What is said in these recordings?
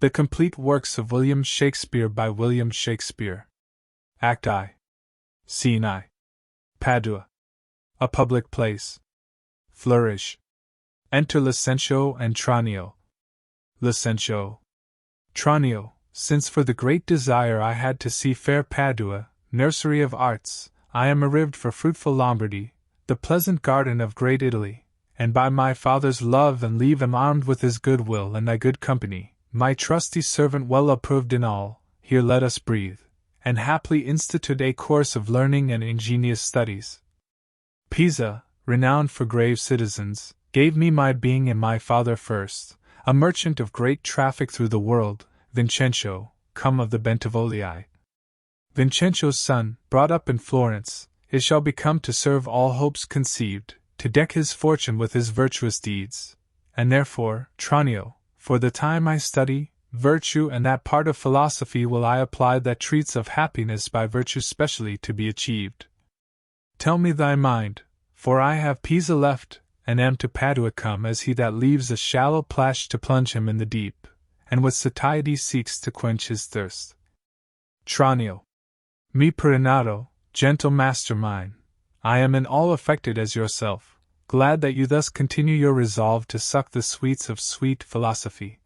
The Complete Works of William Shakespeare by William Shakespeare. Act I. Scene I. Padua. A public place. Flourish. Enter Licentio and Tranio. Licentio. Tranio, since for the great desire I had to see fair Padua, nursery of arts, I am arrived for fruitful Lombardy, the pleasant garden of great Italy, and by my father's love and leave am armed with his good will and thy good company, my trusty servant well approved in all. Here let us breathe, and haply institute a course of learning and ingenious studies. Pisa, renowned for grave citizens, gave me my being and my father first, a merchant of great traffic through the world, Vincenzo, come of the Bentivoglii. Vincenzo's son, brought up in Florence, it shall become to serve all hopes conceived, to deck his fortune with his virtuous deeds, and therefore, Tranio, for the time I study virtue and that part of philosophy will I apply that treats of happiness by virtue specially to be achieved. Tell me thy mind, for I have Pisa left, and am to Padua come as he that leaves a shallow plash to plunge him in the deep, and with satiety seeks to quench his thirst. Tranio. Me perinato, gentle master mine, I am in all affected as yourself, glad that you thus continue your resolve to suck the sweets of sweet philosophy.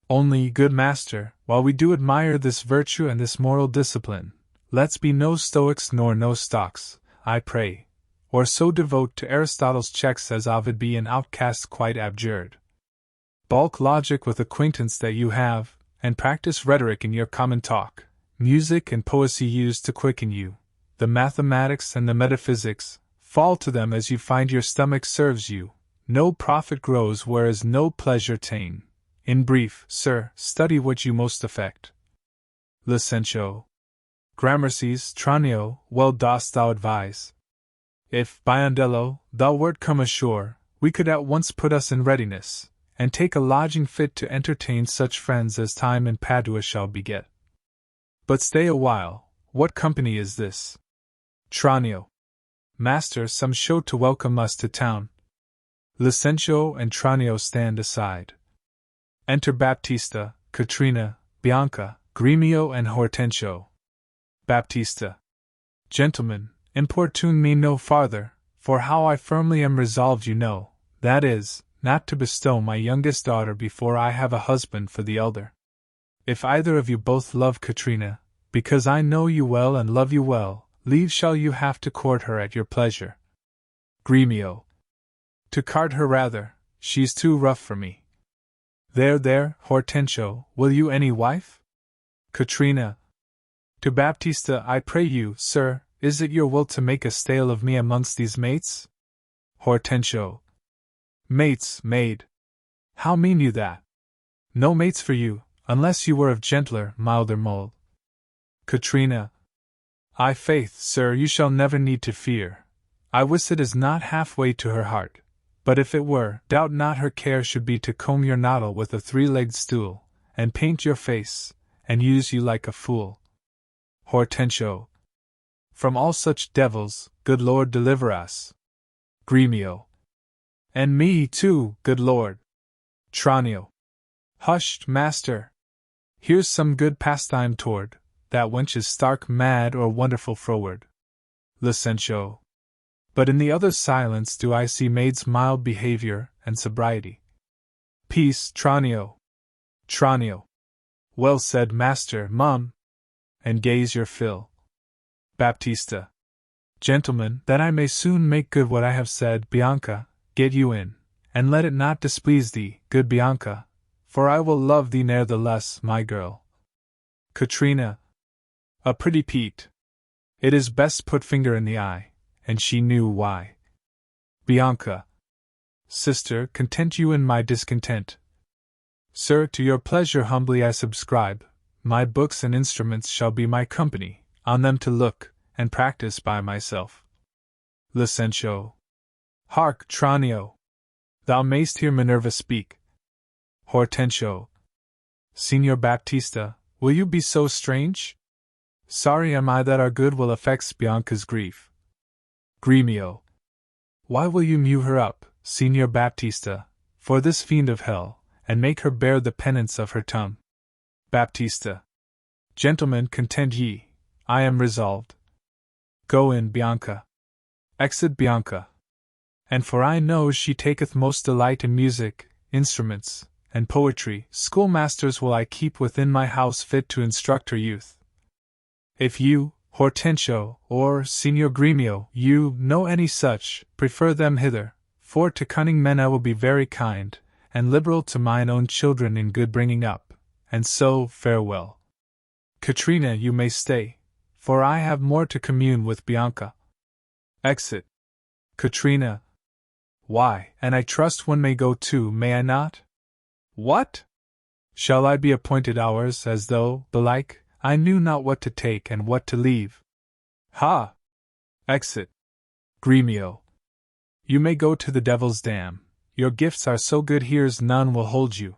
Only, good master, while we do admire this virtue and this moral discipline, let's be no Stoics nor no stocks, I pray, or so devote to Aristotle's checks as Ovid be an outcast quite abjured. Bulk logic with acquaintance that you have, and practice rhetoric in your common talk, music and poesy used to quicken you, the mathematics and the metaphysics, fall to them as you find your stomach serves you, no profit grows whereas no pleasure ta'en. In brief, sir, study what you most affect. Licentio. Gramercies, Tranio, well dost thou advise. If, Biondello, thou wert come ashore, we could at once put us in readiness, and take a lodging fit to entertain such friends as time in Padua shall beget. But stay a while, what company is this? Tranio. Master, some show to welcome us to town. Licentio and Tranio stand aside. Enter Baptista, Catrina, Bianca, Gremio and Hortensio. Baptista. Gentlemen, importune me no farther, for how I firmly am resolved you know, that is, not to bestow my youngest daughter before I have a husband for the elder. If either of you both love Catrina, because I know you well and love you well, leave shall you have to court her at your pleasure. Gremio. To card her rather, she's too rough for me. There, Hortensio, will you any wife? Catrina. To Baptista, I pray you, sir, is it your will to make a stale of me amongst these mates? Hortensio. Mates, maid. How mean you that? No mates for you, unless you were of gentler, milder mould. Catrina. I faith, sir, you shall never need to fear. I wis it is not half-way to her heart. But if it were, doubt not her care should be to comb your noddle with a three-legged stool, and paint your face, and use you like a fool. Hortensio. From all such devils, good Lord deliver us. Gremio. And me too, good Lord. Tranio. Hush, master. Here's some good pastime toward, that wench is stark mad or wonderful froward. Licentio. But in the other silence do I see maid's mild behavior and sobriety. Peace, Tranio. Tranio. Well said, master, mum. And gaze your fill. Baptista. Gentlemen, that I may soon make good what I have said, Bianca, get you in, and let it not displease thee, good Bianca, for I will love thee ne'ertheless, my girl. Catrina. A pretty Pete. It is best put finger in the eye. And she knew why. Bianca. Sister, content you in my discontent. Sir, to your pleasure humbly I subscribe. My books and instruments shall be my company, on them to look, and practice by myself. Licentio. Hark, Tranio. Thou mayst hear Minerva speak. Hortensio. Signor Baptista, will you be so strange? Sorry am I that our good will affects Bianca's grief. Gremio. Why will you mew her up, Signor Baptista, for this fiend of hell, and make her bear the penance of her tongue? Baptista. Gentlemen, contend ye, I am resolved. Go in, Bianca. Exit Bianca. And for I know she taketh most delight in music, instruments, and poetry, schoolmasters will I keep within my house fit to instruct her youth. If you, Hortensio, or Signor Gremio, you know any such, prefer them hither, for to cunning men I will be very kind, and liberal to mine own children in good bringing up, and so farewell. Katrina, you may stay, for I have more to commune with Bianca. Exit. Katrina. Why, and I trust one may go too, may I not? What? Shall I be appointed hours, as though, belike, I knew not what to take and what to leave? Ha! Exit. Gremio. You may go to the devil's dam, your gifts are so good here's none will hold you.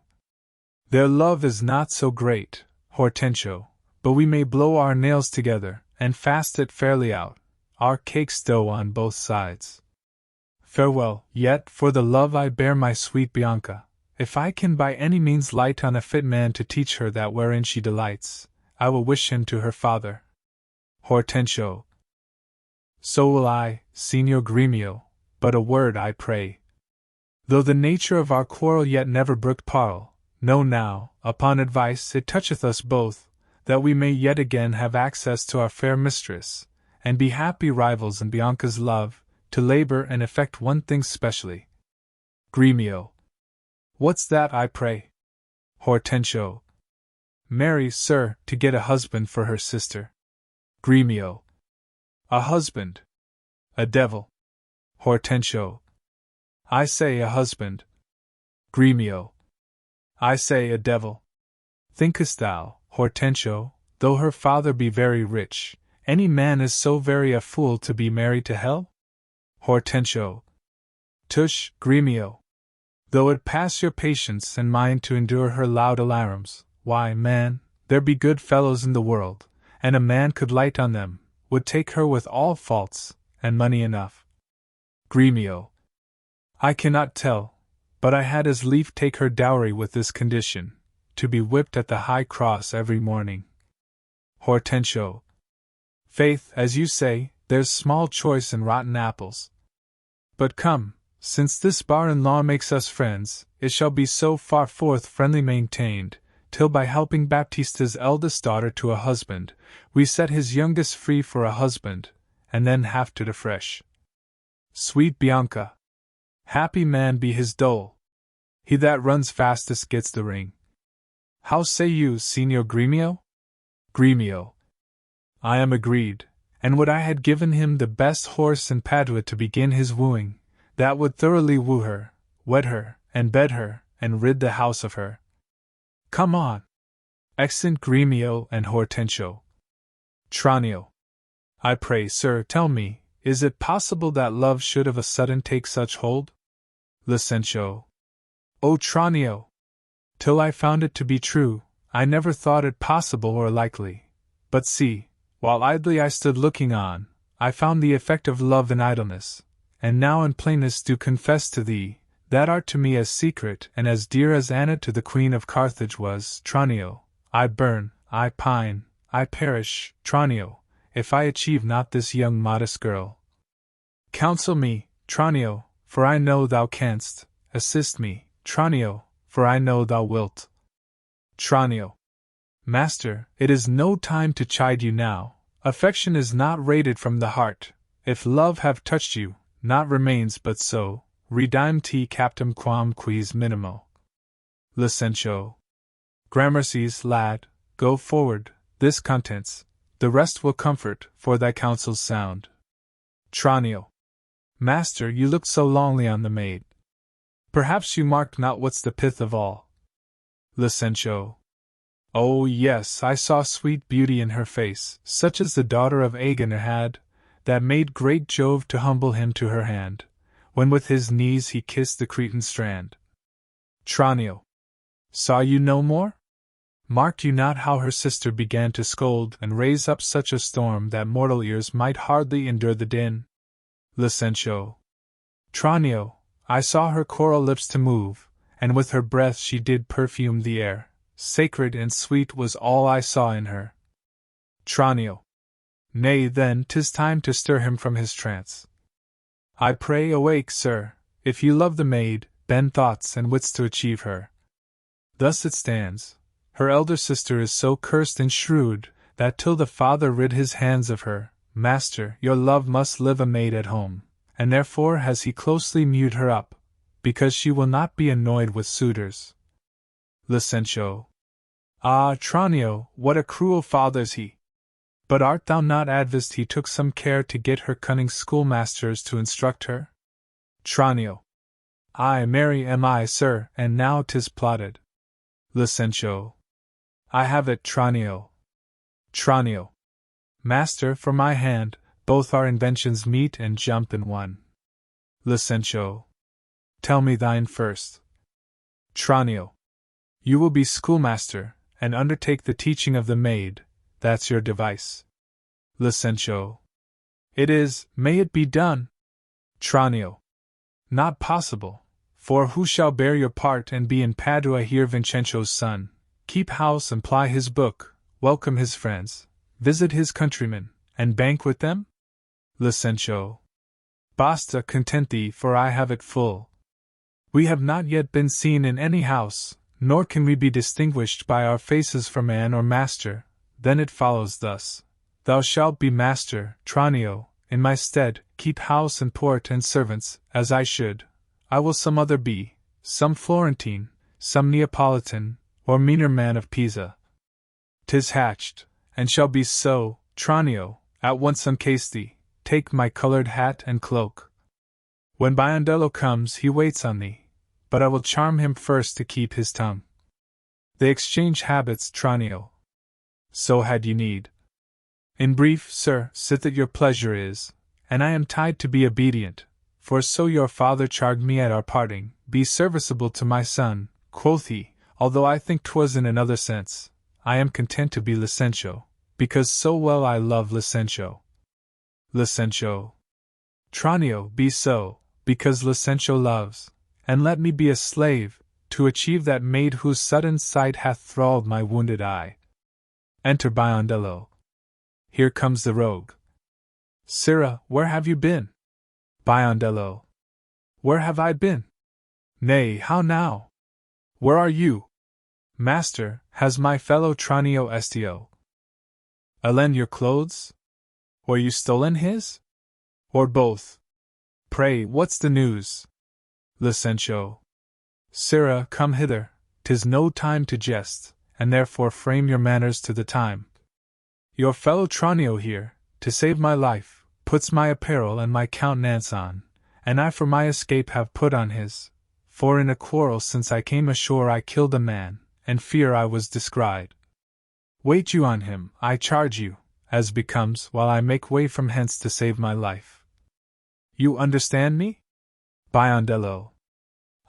Their love is not so great, Hortensio, but we may blow our nails together, and fast it fairly out, our cakes dough on both sides. Farewell, yet, for the love I bear my sweet Bianca, if I can by any means light on a fit man to teach her that wherein she delights, I will wish him to her father. Hortensio. So will I, Signor Gremio, but a word I pray. Though the nature of our quarrel yet never brooked parle, know now, upon advice it toucheth us both, that we may yet again have access to our fair mistress, and be happy rivals in Bianca's love, to labor and effect one thing specially. Gremio. What's that, I pray? Hortensio. Marry, sir, to get a husband for her sister. Gremio. A husband? A devil. Hortensio. I say a husband. Gremio. I say a devil. Thinkest thou, Hortensio, though her father be very rich, any man is so very a fool to be married to hell? Hortensio. Tush, Gremio. Though it pass your patience and mine to endure her loud alarums, why, man, there be good fellows in the world, and a man could light on them, would take her with all faults, and money enough. Gremio. I cannot tell, but I had as lief take her dowry with this condition, to be whipped at the high cross every morning. Hortensio. Faith, as you say, there's small choice in rotten apples. But come, since this bar-in-law makes us friends, it shall be so far forth friendly maintained, till by helping Baptista's eldest daughter to a husband, we set his youngest free for a husband, and then have to afresh. Sweet Bianca. Happy man be his dole. He that runs fastest gets the ring. How say you, Signor Gremio? Gremio. I am agreed, and would I had given him the best horse in Padua to begin his wooing, that would thoroughly woo her, wed her, and bed her, and rid the house of her. Come on. Exeunt Gremio and Hortensio. Tranio. I pray, sir, tell me, is it possible that love should of a sudden take such hold? Licentio. O Tranio! Till I found it to be true, I never thought it possible or likely. But see, while idly I stood looking on, I found the effect of love in idleness, and now in plainness do confess to thee, that art to me as secret and as dear as Anna to the Queen of Carthage was. Tranio, I burn, I pine, I perish, Tranio, if I achieve not this young modest girl. Counsel me, Tranio, for I know thou canst, assist me, Tranio, for I know thou wilt. Tranio. Master, it is no time to chide you now, affection is not rated from the heart, if love have touched you, naught remains but so, redime te captum quam quis minimo. Licentio. Gramercies, lad, go forward, this contents, the rest will comfort, for thy counsels sound. Tranio. Master, you looked so longly on the maid. Perhaps you marked not what's the pith of all. Licentio. Oh, yes, I saw sweet beauty in her face, such as the daughter of Agenor had, that made great Jove to humble him to her hand, when with his knees he kissed the Cretan strand. Tranio. Saw you no more? Marked you not how her sister began to scold and raise up such a storm that mortal ears might hardly endure the din? Licentio. Tranio, I saw her coral lips to move, and with her breath she did perfume the air, sacred and sweet was all I saw in her. Tranio. Nay, then, 'tis time to stir him from his trance. I pray, awake, sir, if you love the maid, bend thoughts and wits to achieve her. Thus it stands, her elder sister is so cursed and shrewd, that till the father rid his hands of her, master, your love must live a maid at home, and therefore has he closely mewed her up, because she will not be annoyed with suitors. Licentio. Ah, Tranio, what a cruel father's he! But art thou not advised he took some care to get her cunning schoolmasters to instruct her? Tranio. Ay, marry am I, sir, and now 'tis plotted. Licentio. I have it, Tranio. Tranio. Master, for my hand, both our inventions meet and jump in one. Licentio. Tell me thine first. Tranio. You will be schoolmaster, and undertake the teaching of the maid, that's your device. Licentio. It is, may it be done? Tranio. Not possible, for who shall bear your part and be in Padua here Vincenzo's son, keep house and ply his book, welcome his friends, visit his countrymen, and banquet them? Licentio. Basta, content thee, for I have it full. We have not yet been seen in any house, nor can we be distinguished by our faces for man or master. Then it follows thus. Thou shalt be master, Tranio, in my stead, keep house and port and servants, as I should. I will some other be, some Florentine, some Neapolitan, or meaner man of Pisa. 'Tis hatched, and shall be so, Tranio, at once uncase thee, take my colored hat and cloak. When Biondello comes he waits on thee, but I will charm him first to keep his tongue. They exchange habits, Tranio. So had you need. In brief, sir, sit that your pleasure is, and I am tied to be obedient, for so your father charged me at our parting, be serviceable to my son, quoth he, although I think 'twas in another sense, I am content to be Licentio, because so well I love Licentio. Licentio. Tranio, be so, because Licentio loves, and let me be a slave, to achieve that maid whose sudden sight hath thralled my wounded eye. Enter Biondello. Here comes the rogue. Sirrah, where have you been? Biondello. Where have I been? Nay, how now? Where are you? Master, has my fellow Tranio Estio lend your clothes? Or you stolen his? Or both? Pray, what's the news? Licentio. Sirrah, come hither, 'tis no time to jest, and therefore frame your manners to the time. Your fellow Tranio here, to save my life, puts my apparel and my countenance on, and I for my escape have put on his, for in a quarrel since I came ashore I killed a man, and fear I was descried. Wait you on him, I charge you, as becomes, while I make way from hence to save my life. You understand me? Biondello.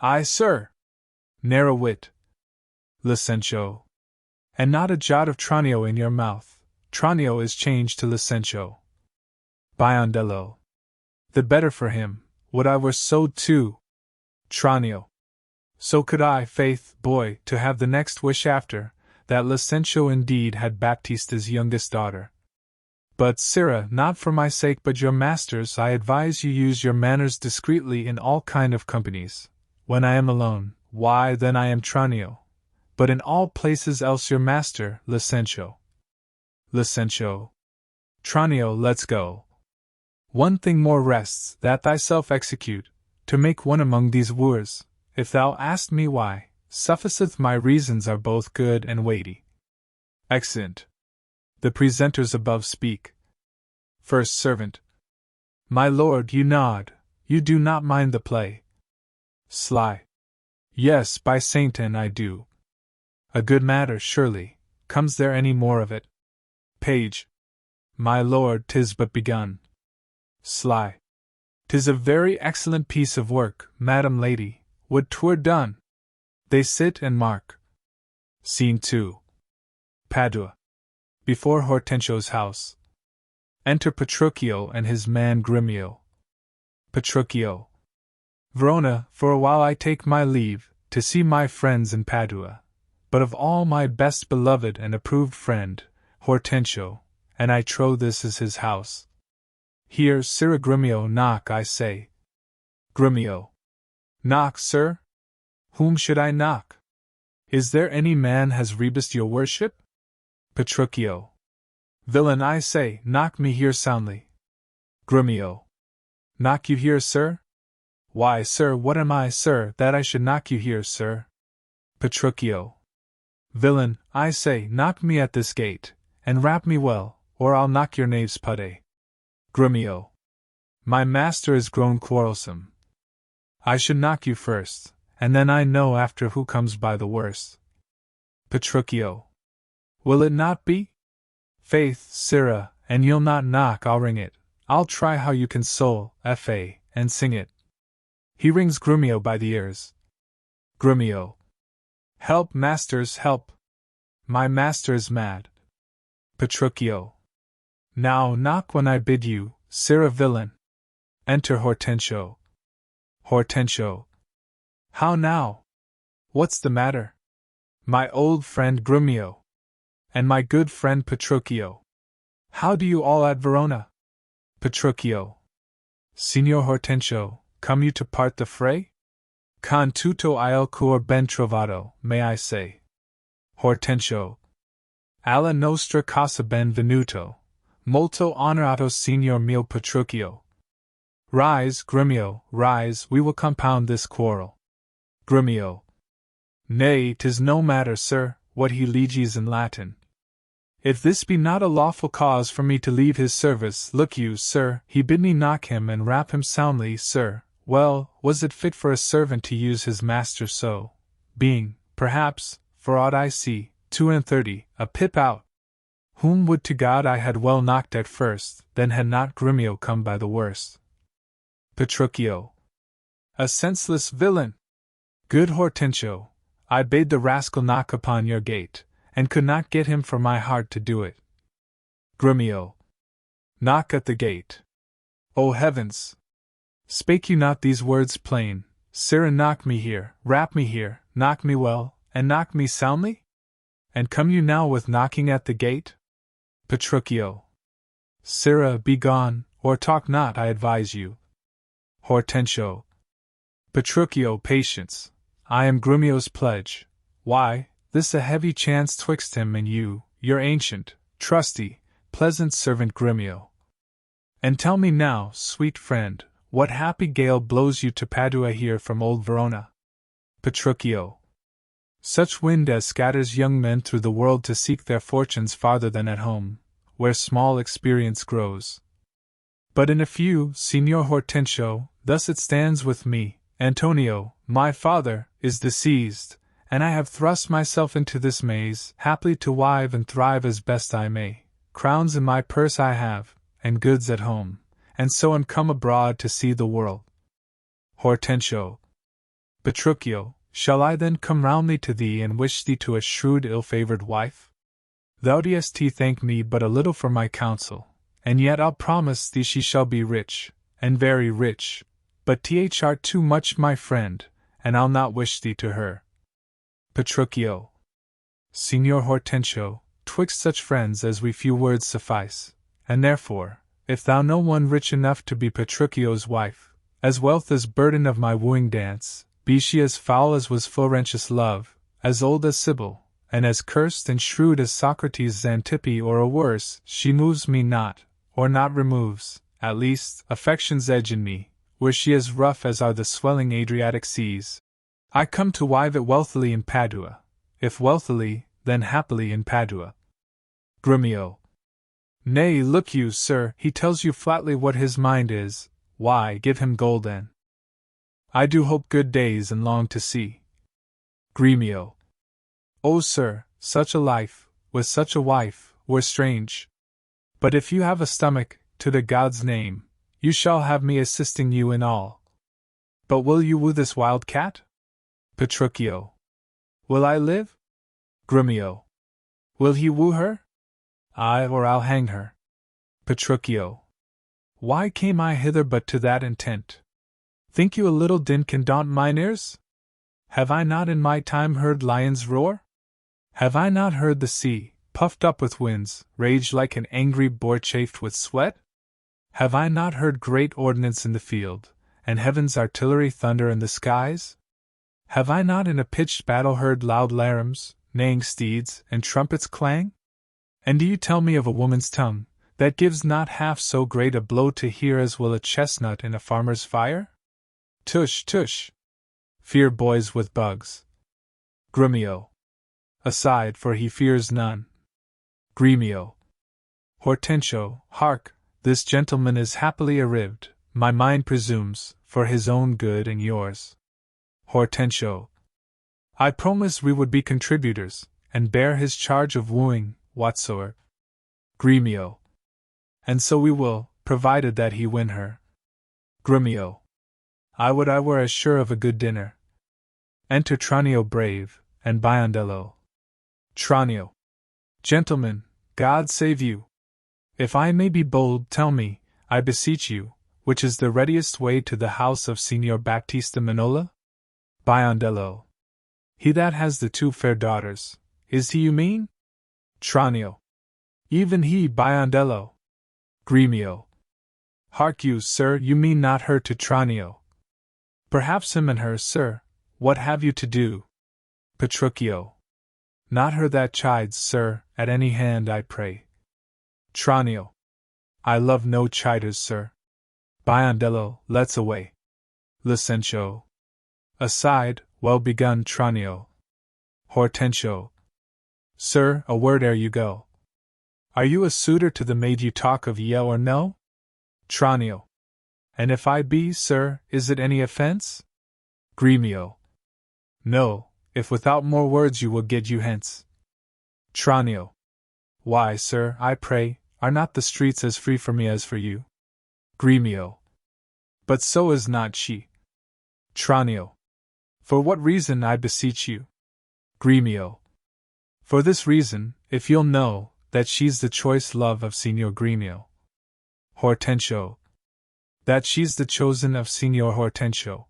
Aye, sir. Narrow wit. Licentio. And not a jot of Tranio in your mouth. Tranio is changed to Licentio. Biondello. The better for him, would I were so too. Tranio. So could I, faith, boy, to have the next wish after, that Licentio indeed had Baptista's youngest daughter. But, sirrah, not for my sake but your master's, I advise you use your manners discreetly in all kind of companies. When I am alone, why then I am Tranio, but in all places else your master, Licentio. Licentio. Tranio, let's go. One thing more rests, that thyself execute, to make one among these wooers. If thou ask me why, sufficeth my reasons are both good and weighty. Exeunt. The presenters above speak. First Servant. My lord, you nod, you do not mind the play. Sly. Yes, by Saint Anne I do. A good matter, surely. Comes there any more of it? Page. My lord, 'tis but begun. Sly. 'Tis a very excellent piece of work, madam lady, would 'twere done. They sit and mark. Scene 2. Padua. Before Hortensio's house. Enter Petruchio and his man Grimio. Petruchio. Verona, for a while I take my leave, to see my friends in Padua. but of all my best beloved and approved friend, Hortensio, and I trow this is his house. Here, Sirrah Grumio, knock, I say. Grumio. Knock, sir? Whom should I knock? Is there any man has rebused your worship? Petruchio. Villain, I say, knock me here soundly. Grumio. Knock you here, sir? Why, sir, what am I, sir, that I should knock you here, sir? Petruchio. Villain, I say, knock me at this gate, and rap me well, or I'll knock your knave's putty. Grumio. My master is grown quarrelsome. I should knock you first, and then I know after who comes by the worst. Petruchio. Will it not be? Faith, Sirrah, and you'll not knock, I'll ring it. I'll try how you console, F.A., and sing it. He rings Grumio by the ears. Grumio. Help, masters, help! My master is mad. Petruchio. Now knock when I bid you, Sirrah villain. Enter Hortensio. Hortensio. How now? What's the matter? My old friend Grumio. And my good friend Petruchio. How do you all at Verona? Petruchio. Signor Hortensio, come you to part the fray? Con tutto il cor ben trovato, may I say. Hortensio. Alla nostra casa ben venuto, molto onorato signor mio Petruchio. Rise, Grumio, rise, we will compound this quarrel. Grumio. Nay, 'tis no matter, sir, what he leges in Latin. If this be not a lawful cause for me to leave his service, look you, sir, he bid me knock him and rap him soundly, sir. Well, was it fit for a servant to use his master so, being, perhaps, for aught I see, 32, a pip out? Whom would to God I had well knocked at first, then had not Grumio come by the worst. Petruchio. A senseless villain! Good Hortensio, I bade the rascal knock upon your gate, and could not get him for my heart to do it. Grumio. Knock at the gate. O heavens! Spake you not these words plain, Sirrah, knock me here, rap me here, knock me well, and knock me soundly? And come you now with knocking at the gate? Petruchio. Sirrah, be gone, or talk not, I advise you. Hortensio. Petruchio, patience. I am Grumio's pledge. Why, this a heavy chance twixt him and you, your ancient, trusty, pleasant servant Grumio. And tell me now, sweet friend, what happy gale blows you to Padua here from old Verona? Petruchio. Such wind as scatters young men through the world to seek their fortunes farther than at home, where small experience grows. But in a few, Signor Hortensio, thus it stands with me, Antonio, my father, is deceased, and I have thrust myself into this maze, haply to wive and thrive as best I may. Crowns in my purse I have, and goods at home, and so am come abroad to see the world. Hortensio. Petruchio, shall I then come roundly to thee and wish thee to a shrewd ill-favoured wife? Thou dost thank me but a little for my counsel, and yet I'll promise thee she shall be rich, and very rich, but art too much my friend, and I'll not wish thee to her. Petruchio. Signor Hortensio, twixt such friends as we few words suffice, and therefore, if thou know one rich enough to be Petruchio's wife, as wealth as burden of my wooing dance, be she as foul as was Florentius' love, as old as Sibyl, and as cursed and shrewd as Socrates' Xantippe, or a worse, she moves me not, or not removes, at least, affection's edge in me, were she as rough as are the swelling Adriatic seas. I come to wive it wealthily in Padua, if wealthily, then happily in Padua. Grumio. Nay, look you, sir, he tells you flatly what his mind is, why, give him gold then. I do hope good days and long to see. Grumio. O sir, such a life, with such a wife, were strange. But if you have a stomach, to the God's name, you shall have me assisting you in all. But will you woo this wild cat? Petruchio. Will I live? Grumio. Will he woo her? Aye, or I'll hang her. Petruchio. Why came I hither but to that intent? Think you a little din can daunt mine ears? Have I not in my time heard lions roar? Have I not heard the sea, puffed up with winds, rage like an angry boar chafed with sweat? Have I not heard great ordnance in the field, and heaven's artillery thunder in the skies? Have I not in a pitched battle heard loud larums, neighing steeds, and trumpets clang? And do you tell me of a woman's tongue, that gives not half so great a blow to hear as will a chestnut in a farmer's fire? Tush, tush! Fear boys with bugs. Grumio. Aside, for he fears none. Gremio. Hortensio, hark, this gentleman is happily arrived, my mind presumes, for his own good and yours. Hortensio. I promise we would be contributors, and bear his charge of wooing, whatsoever. Gremio. And so we will, provided that he win her. Grumio. I would I were as sure of a good dinner. Enter Tranio brave, and Biondello. Tranio. Gentlemen, God save you. If I may be bold, tell me, I beseech you, which is the readiest way to the house of Signor Baptista Minola? Biondello. He that has the 2 fair daughters, is he you mean? Tranio. Even he, Biondello. Gremio. Hark you, sir, you mean not her to Tranio. Perhaps him and her, sir, what have you to do? Petruchio. Not her that chides, sir, at any hand I pray. Tranio. I love no chiders, sir. Biondello, let's away. Licentio. Aside, well begun, Tranio. Hortensio. Sir, a word ere you go. Are you a suitor to the maid you talk of, yea or no? Tranio. And if I be, sir, is it any offence? Gremio. No, if without more words you will get you hence. Tranio. Why, sir, I pray, are not the streets as free for me as for you? Gremio. But so is not she. Tranio. For what reason, I beseech you? Gremio. For this reason, if you'll know, that she's the choice love of Signor Gremio. Hortensio. That she's the chosen of Signor Hortensio.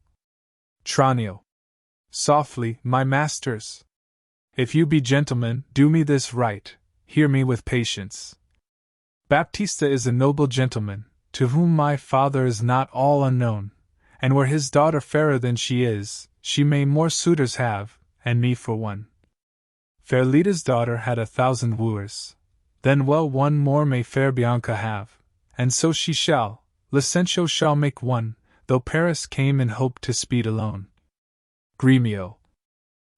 Tranio. Softly, my masters. If you be gentlemen, do me this right, hear me with patience. Baptista is a noble gentleman, to whom my father is not all unknown, and were his daughter fairer than she is, she may more suitors have, and me for one. Fair Lida's daughter had 1,000 wooers. Then well one more may fair Bianca have, and so she shall, Licentio shall make one, though Paris came in hope to speed alone. Gremio.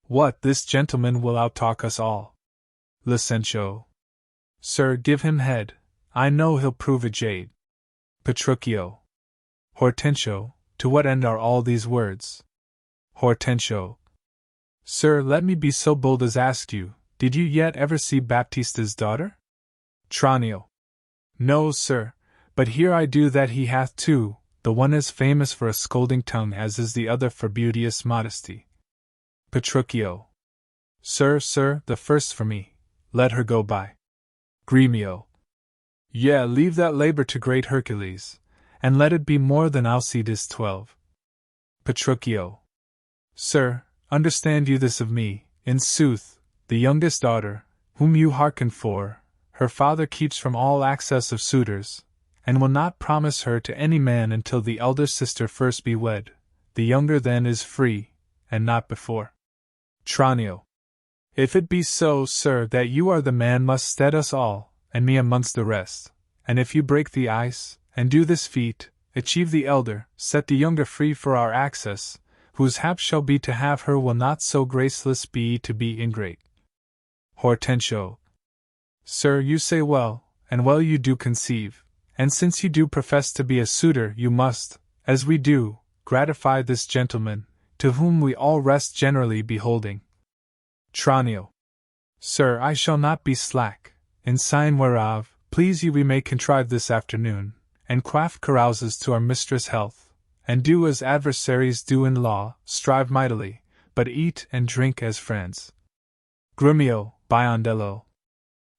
What, this gentleman will outtalk us all. Licentio. Sir, give him head, I know he'll prove a jade. Petruchio. Hortensio, to what end are all these words? Hortensio. Sir, let me be so bold as ask you, did you yet ever see Baptista's daughter? Tranio. No, sir, but here I do that he hath 2, the one as famous for a scolding tongue as is the other for beauteous modesty. Petruchio. Sir, the first for me, let her go by. Gremio. Yea, leave that labor to great Hercules, and let it be more than Alcides 12. Petruchio. Sir, understand you this of me, in sooth, the youngest daughter, whom you hearken for, her father keeps from all access of suitors, and will not promise her to any man until the elder sister first be wed, the younger then is free, and not before. Tranio. If it be so, sir, that you are the man must stead us all, and me amongst the rest, and if you break the ice, and do this feat, achieve the elder, set the younger free for our access, whose hap shall be to have her will not so graceless be to be ingrate. Hortensio. Sir, you say well, and well you do conceive, and since you do profess to be a suitor, you must, as we do, gratify this gentleman, to whom we all rest generally beholding. Tranio. Sir, I shall not be slack, in sign whereof, please you we may contrive this afternoon, and quaff carouses to our mistress' health, and do as adversaries do in law, strive mightily, but eat and drink as friends. Grumio, Biondello.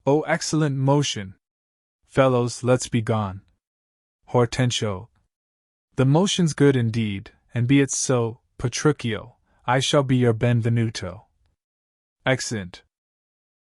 O excellent motion! Fellows, let's be gone. Hortensio. The motion's good indeed, and be it so, Petruchio, I shall be your Benvenuto. Exeunt.